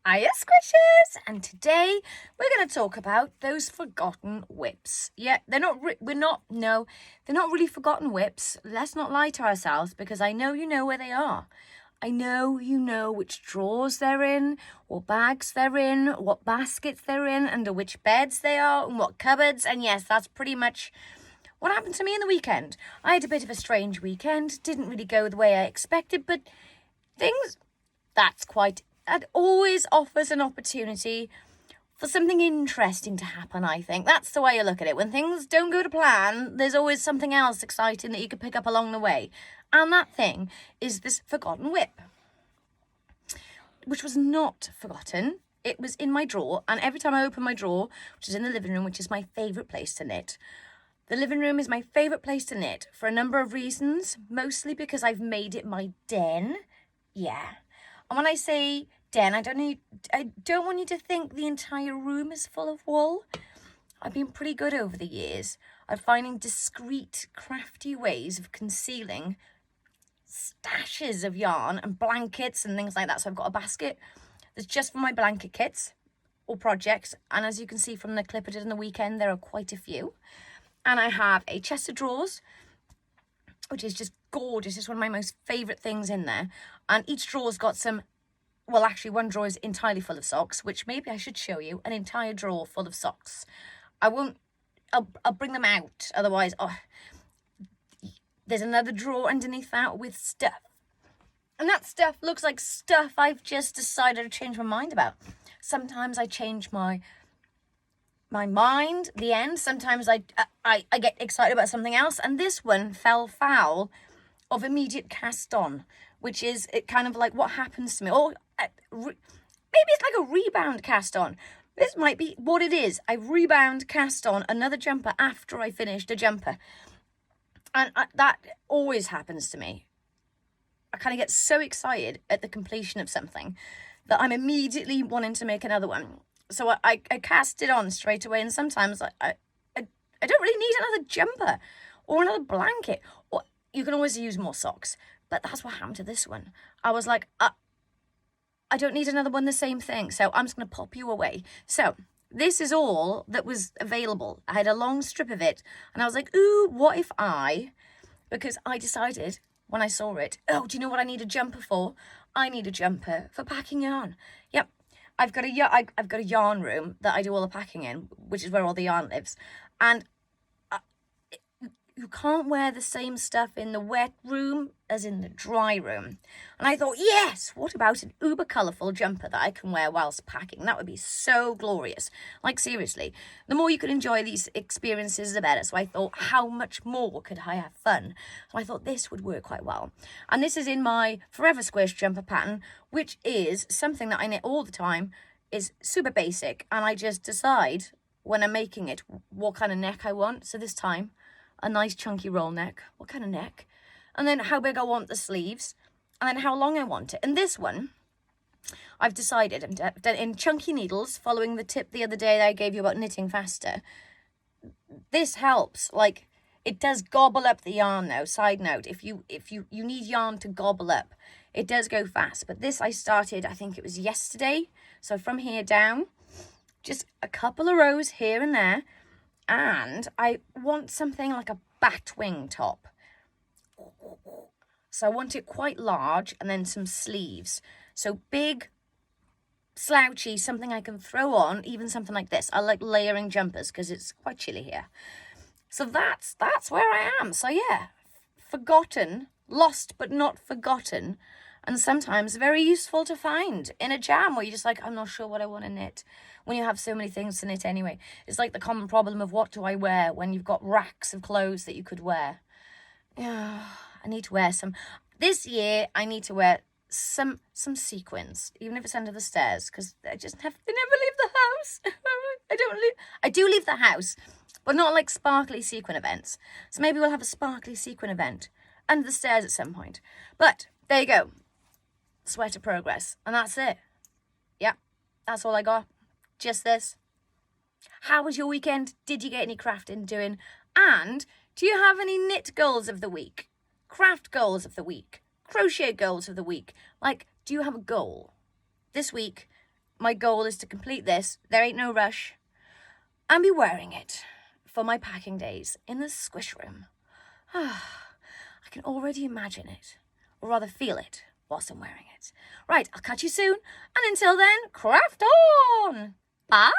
Hiya Squishers! And today we're going to talk about those forgotten whips. Yeah, they're not really forgotten whips. Let's not lie to ourselves because I know you know where they are. I know you know which drawers they're in, what bags they're in, what baskets they're in, under which beds they are, and what cupboards. And yes, that's pretty much what happened to me in the weekend. I had a bit of a strange weekend. Didn't really go the way I expected, but things that always offers an opportunity for something interesting to happen, I think. That's the way I look at it. When things don't go to plan, there's always something else exciting that you could pick up along the way. And that thing is this forgotten whip, which was not forgotten. It was in my drawer, and every time I open my drawer, which is in the living room, which is my favourite place to knit, the living room is my favourite place to knit for a number of reasons, mostly because I've made it my den. Yeah. And when I say den, I don't want you to think the entire room is full of wool. I've been pretty good over the years at finding discreet, crafty ways of concealing stashes of yarn and blankets and things like that. So I've got a basket that's just for my blanket kits or projects. And as you can see from the clip I did on the weekend, there are quite a few. And I have a chest of drawers, which is just gorgeous. It's one of my most favourite things in there. And each drawer's got some, well, actually one drawer is entirely full of socks, which maybe I should show you, an entire drawer full of socks. I'll bring them out, otherwise, there's another drawer underneath that with stuff. And that stuff looks like stuff I've just decided to change my mind about. Sometimes I change my mind, the end. Sometimes I get excited about something else. And this one fell foul of immediate cast on, which is it kind of like what happens to me. Or maybe it's like a rebound cast on. This might be what it is. I rebound cast on another jumper after I finished a jumper. And that always happens to me. I kind of get so excited at the completion of something that I'm immediately wanting to make another one. So I cast it on straight away, and sometimes I don't really need another jumper or another blanket. Or you can always use more socks, but that's what happened to this one. I was like, I don't need another one, the same thing, so I'm just going to pop you away. So this is all that was available. I had a long strip of it, and I was like, ooh, what if because I decided when I saw it, oh, do you know what I need a jumper for? I need a jumper for packing yarn. Yep. I've got a yarn room that I do all the packing in, which is where all the yarn lives. And you can't wear the same stuff in the wet room as in the dry room. And I thought, yes, what about an uber colourful jumper that I can wear whilst packing? That would be so glorious. Like, seriously, the more you could enjoy these experiences, the better. So I thought, how much more could I have fun? So I thought this would work quite well. And this is in my Forever Squish jumper pattern, which is something that I knit all the time, is super basic. And I just decide when I'm making it what kind of neck I want. So this time, a nice chunky roll neck. What kind of neck? And then how big I want the sleeves. And then how long I want it. And this one, I've decided, I've done in chunky needles, following the tip the other day that I gave you about knitting faster. This helps. Like, it does gobble up the yarn though. Side note, if you need yarn to gobble up, it does go fast. But this I started, I think it was yesterday. So from here down, just a couple of rows here and there. And I want something like a bat wing top. So I want it quite large, and then some sleeves. So big, slouchy, something I can throw on, even something like this. I like layering jumpers because it's quite chilly here. So that's where I am. So yeah, forgotten, lost but not forgotten. And sometimes very useful to find in a jam where you're just like, I'm not sure what I want to knit. When you have so many things to knit anyway. It's like the common problem of what do I wear when you've got racks of clothes that you could wear. Yeah, I need to wear some. This year, I need to wear some sequins, even if it's under the stairs, because I never leave the house. I do leave the house, but not like sparkly sequin events. So maybe we'll have a sparkly sequin event under the stairs at some point. But there you go. Sweater progress. And that's it. Yeah, that's all I got. Just this. How was your weekend? Did you get any crafting doing? And do you have any knit goals of the week? Craft goals of the week? Crochet goals of the week? Like, do you have a goal? This week, my goal is to complete this. There ain't no rush. And be wearing it for my packing days in the squish room. I can already imagine it, or rather feel it, whilst I'm wearing it. Right, I'll catch you soon, and until then, craft on! Bye!